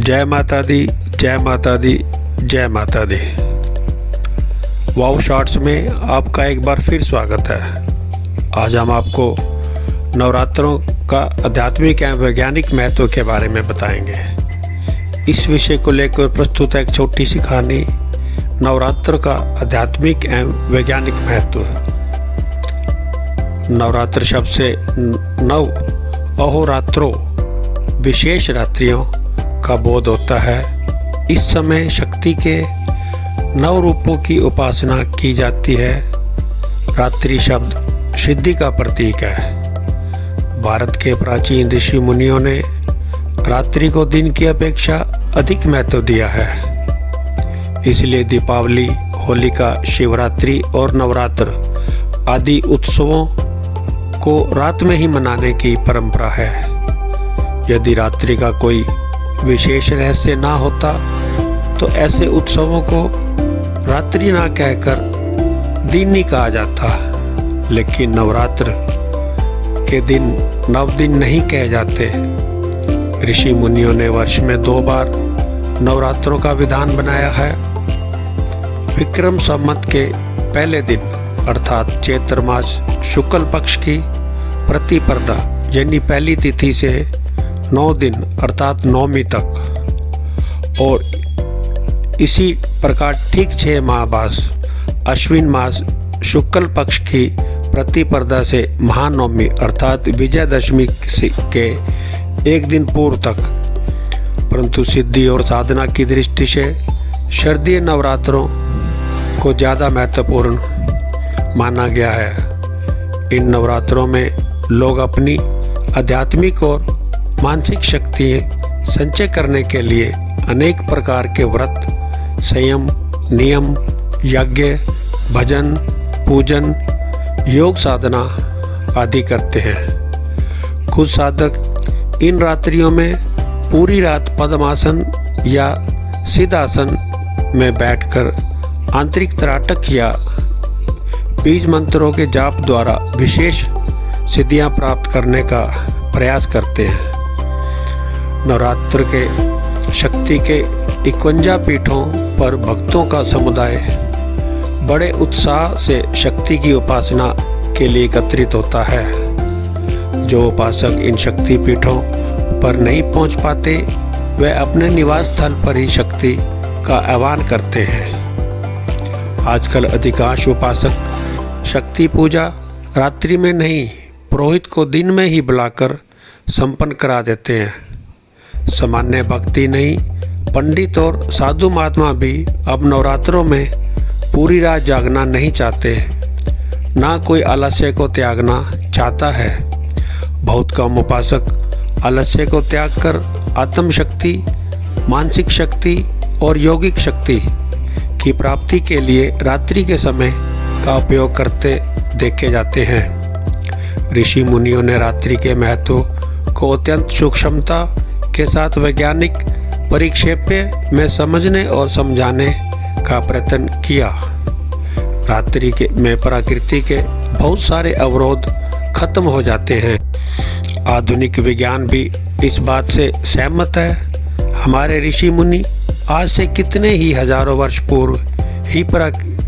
जय माता दी, जय माता दी, जय माता दी। वाव शॉर्ट्स में आपका एक बार फिर स्वागत है। आज हम आपको नवरात्रों का आध्यात्मिक एवं वैज्ञानिक महत्व के बारे में बताएंगे। इस विषय को लेकर प्रस्तुत है एक छोटी सी कहानी, नवरात्र का आध्यात्मिक एवं वैज्ञानिक महत्व। नवरात्र शब्द से नव अहोरात्रों विशेष रात्रियों का बोध होता है। इस समय शक्ति के नव रूपों की उपासना की जाती है। रात्रि शब्द सिद्धि का प्रतीक है। भारत के प्राचीन ऋषि मुनियों ने रात्रि को दिन की अपेक्षा अधिक महत्व दिया है। इसलिए दीपावली, होलिका, शिवरात्रि और नवरात्र आदि उत्सवों को रात में ही मनाने की परंपरा है। यदि रात्रि का कोई विशेष रहस्य ना होता तो ऐसे उत्सवों को रात्रि ना कहकर दिन ही कहा जाता। लेकिन नवरात्र के दिन नव दिन नहीं कहे जाते। ऋषि मुनियों ने वर्ष में 2 बार नवरात्रों का विधान बनाया है। विक्रम संवत के पहले दिन अर्थात चैत्र मास शुक्ल पक्ष की प्रतिपदा यानी पहली तिथि से 9 दिन अर्थात नौमी तक, और इसी प्रकार ठीक 6 माह बाद अश्विन मास शुक्ल पक्ष की प्रतिपदा से महानवमी अर्थात विजयदशमी के 1 दिन पूर्व तक। परंतु सिद्धि और साधना की दृष्टि से शारदीय नवरात्रों को ज़्यादा महत्वपूर्ण माना गया है। इन नवरात्रों में लोग अपनी आध्यात्मिक और मानसिक शक्ति संचय करने के लिए अनेक प्रकार के व्रत, संयम, नियम, यज्ञ, भजन, पूजन, योग साधना आदि करते हैं। कुछ साधक इन रात्रियों में पूरी रात पद्मासन या सिद्धासन में बैठकर आंतरिक त्राटक या बीज मंत्रों के जाप द्वारा विशेष सिद्धियां प्राप्त करने का प्रयास करते हैं। नवरात्र के शक्ति के 51 पीठों पर भक्तों का समुदाय बड़े उत्साह से शक्ति की उपासना के लिए एकत्रित होता है। जो उपासक इन शक्ति पीठों पर नहीं पहुंच पाते वे अपने निवास स्थल पर ही शक्ति का आह्वान करते हैं। आजकल अधिकांश उपासक शक्ति पूजा रात्रि में नहीं, पुरोहित को दिन में ही बुलाकर संपन्न करा देते हैं। सामान्य भक्ति नहीं, पंडित और साधु महात्मा भी अब नवरात्रों में पूरी रात जागना नहीं चाहते। ना कोई आलस्य को त्यागना चाहता है। बहुत कम उपासक आलस्य को त्याग कर आत्म शक्ति, मानसिक शक्ति और यौगिक शक्ति की प्राप्ति के लिए रात्रि के समय का उपयोग करते देखे जाते हैं। ऋषि मुनियों ने रात्रि के महत्व को अत्यंत सूक्ष्मता के साथ वैज्ञानिक परिप्रेक्ष्य में समझने और समझाने का प्रयत्न किया। रात्रि के में प्रकृति के बहुत सारे अवरोध खत्म हो जाते हैं। आधुनिक विज्ञान भी इस बात से सहमत है। हमारे ऋषि मुनि आज से कितने ही हजारों वर्ष पूर्व ही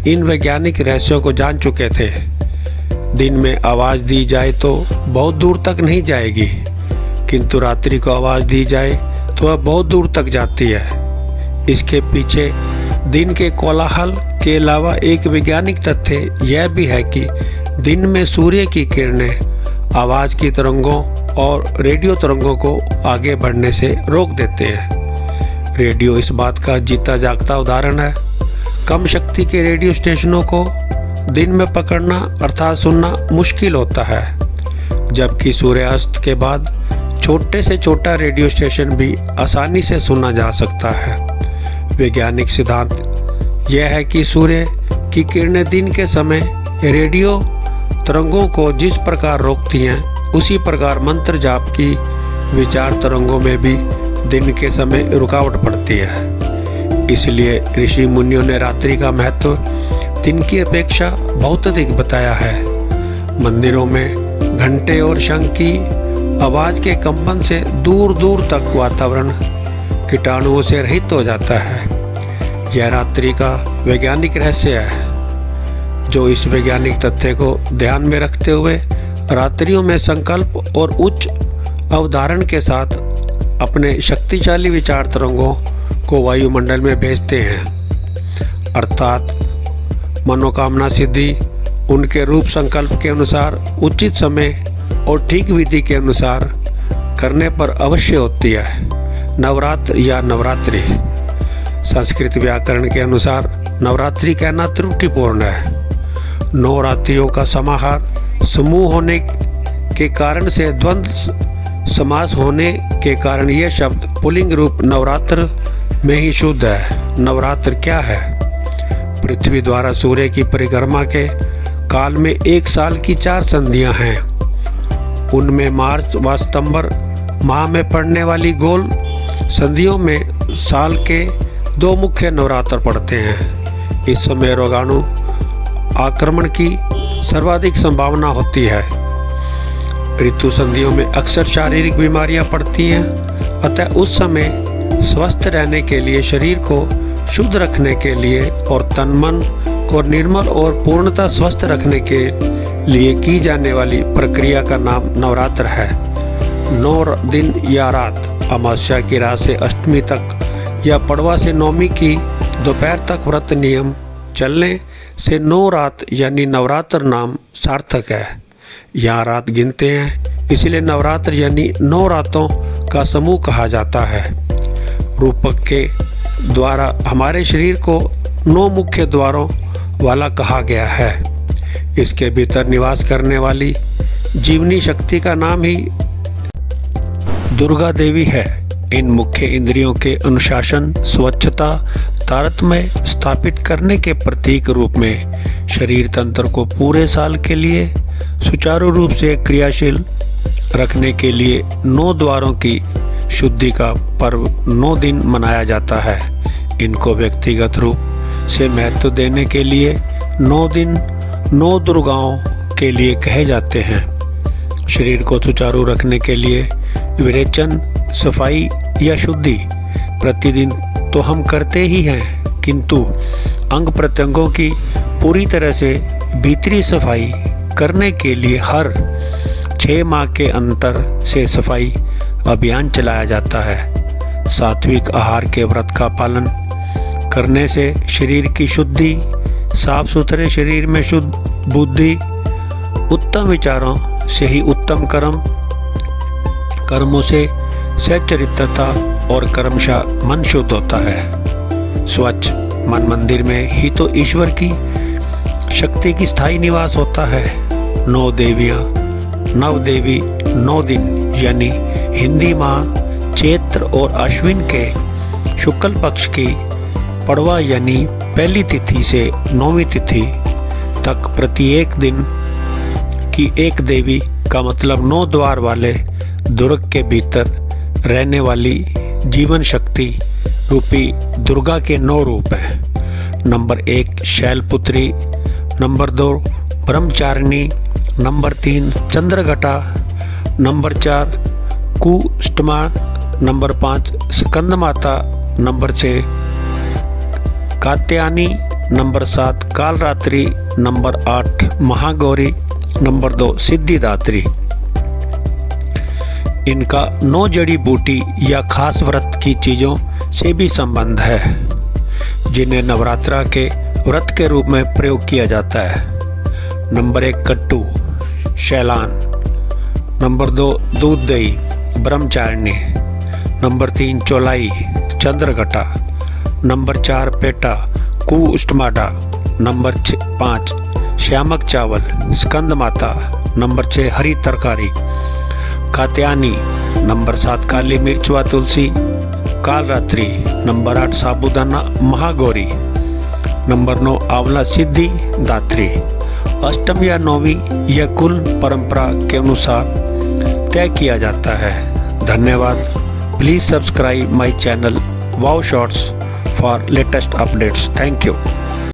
इन वैज्ञानिक रहस्यों को जान चुके थे। दिन में आवाज़ दी जाए तो बहुत दूर तक नहीं जाएगी, किंतु रात्रि को आवाज़ दी जाए तो वह बहुत दूर तक जाती है। इसके पीछे दिन के कोलाहल के अलावा एक वैज्ञानिक तथ्य यह भी है कि दिन में सूर्य की किरणें आवाज़ की तरंगों और रेडियो तरंगों को आगे बढ़ने से रोक देते हैं। रेडियो इस बात का जीता जागता उदाहरण है। कम शक्ति के रेडियो स्टेशनों को दिन में पकड़ना अर्थात सुनना मुश्किल होता है, जबकि सूर्यास्त के बाद छोटे से छोटा रेडियो स्टेशन भी आसानी से सुना जा सकता है। वैज्ञानिक सिद्धांत यह है कि सूर्य की किरणें दिन के समय रेडियो तरंगों को जिस प्रकार रोकती हैं, उसी प्रकार मंत्र जाप की विचार तरंगों में भी दिन के समय रुकावट पड़ती है। इसलिए ऋषि मुनियों ने रात्रि का महत्व दिन की अपेक्षा बहुत अधिक बताया है। मंदिरों में घंटे और शंख की आवाज़ के कंपन से दूर दूर तक वातावरण कीटाणुओं से रहित हो जाता है। यह रात्रि का वैज्ञानिक रहस्य है, जो इस वैज्ञानिक तथ्य को ध्यान में रखते हुए रात्रियों में संकल्प और उच्च अवधारण के साथ अपने शक्तिशाली विचार तरंगों को वायुमंडल में भेजते हैं, अर्थात मनोकामना सिद्धि उनके रूप संकल्प के अनुसार उचित समय और ठीक विधि के अनुसार करने पर अवश्य होती है। नवरात्र या नवरात्रि। संस्कृत व्याकरण के अनुसार नवरात्रि कहना त्रुटिपूर्ण है। 9 रात्रियों का समाहार समूह होने के कारण से द्वंद्व समास होने के कारण यह शब्द पुल्लिंग रूप नवरात्र में ही शुद्ध है। नवरात्र क्या है? पृथ्वी द्वारा सूर्य की परिक्रमा के काल में एक साल की 4 संधियां हैं। उनमें मार्च व सितंबर माह में पड़ने वाली गोल संधियों में साल के 2 मुख्य नवरात्र पड़ते हैं। इस समय रोगाणु आक्रमण की सर्वाधिक संभावना होती है। ऋतु संधियों में अक्सर शारीरिक बीमारियां पड़ती हैं, अतः उस समय स्वस्थ रहने के लिए, शरीर को शुद्ध रखने के लिए और तन मन को निर्मल और पूर्णतः स्वस्थ रखने के लिए की जाने वाली प्रक्रिया का नाम नवरात्र है। 9 दिन या रात, अमावस्या की रात से अष्टमी तक या पड़वा से नौमी की दोपहर तक व्रत नियम चलने से 9 रात यानी नवरात्र नाम सार्थक है। यहाँ रात गिनते हैं, इसलिए नवरात्र यानी 9 रातों का समूह कहा जाता है। रूपक के द्वारा हमारे शरीर को 9 मुख्य द्वारों वाला कहा गया है। इसके भीतर निवास करने वाली जीवनी शक्ति का नाम ही दुर्गा देवी है। इन मुख्य इंद्रियों के अनुशासन, स्वच्छता, तारतम्य स्थापित करने के प्रतीक रूप में शरीर तंत्र को पूरे साल के लिए सुचारू रूप से क्रियाशील रखने के लिए 9 द्वारों की शुद्धि का पर्व 9 दिन मनाया जाता है। इनको व्यक्तिगत रूप से महत्व देने के लिए 9 दिन 9 दुर्गाओं के लिए कहे जाते हैं। शरीर को सुचारू रखने के लिए विरेचन, सफाई या शुद्धि प्रतिदिन तो हम करते ही हैं, किंतु अंग प्रत्यंगों की पूरी तरह से भीतरी सफाई करने के लिए हर 6 माह के अंतर से सफाई अभियान चलाया जाता है। सात्विक आहार के व्रत का पालन करने से शरीर की शुद्धि, साफ सुथरे शरीर में शुद्ध बुद्धि, उत्तम विचारों से ही उत्तम कर्मों से सच्चरित्रता और कर्मशः मन शुद्ध होता है। स्वच्छ मन मंदिर में ही तो ईश्वर की शक्ति की स्थायी निवास होता है। 9 देवियाँ, 9 देवी 9 दिन यानी हिंदी माह चैत्र और अश्विन के शुक्ल पक्ष की पड़वा यानी पहली तिथि से 9वीं तिथि तक प्रत्येक दिन की एक देवी का मतलब 9 द्वार वाले दुर्ग के भीतर रहने वाली जीवन शक्ति रूपी दुर्गा के 9 रूप हैं। Number 1 Shailputri, number 2 Brahmacharini, number 3 Chandraghanta, number 4 Kushmanda, number 5 Skanda Mata, number 6 Katyayani, number 7 Kalaratri, number 8 Mahagauri, number 2 Siddhidatri. इनका 9 जड़ी बूटी या खास व्रत की चीज़ों से भी संबंध है, जिन्हें नवरात्रा के व्रत के रूप में प्रयोग किया जाता है। नंबर 1 कट्टू शैलान, नंबर 2 दूध दही ब्रह्मचारिणी, नंबर 3 चौलाई चंद्रघटा, नंबर 4 पेटा कुष्टमाडा, नंबर 5 श्यामक चावल स्कंद माता, नंबर 6 हरी तरकारी कात्यायनी, नंबर 7 काली मिर्च व तुलसी कालरात्रि, नंबर 8 साबूदाना महागौरी, नंबर 9 आंवला सिद्धि दात्री। अष्टम या 9वीं यह कुल परंपरा के अनुसार तय किया जाता है। धन्यवाद। Please subscribe my channel wow shorts for latest updates. Thank you.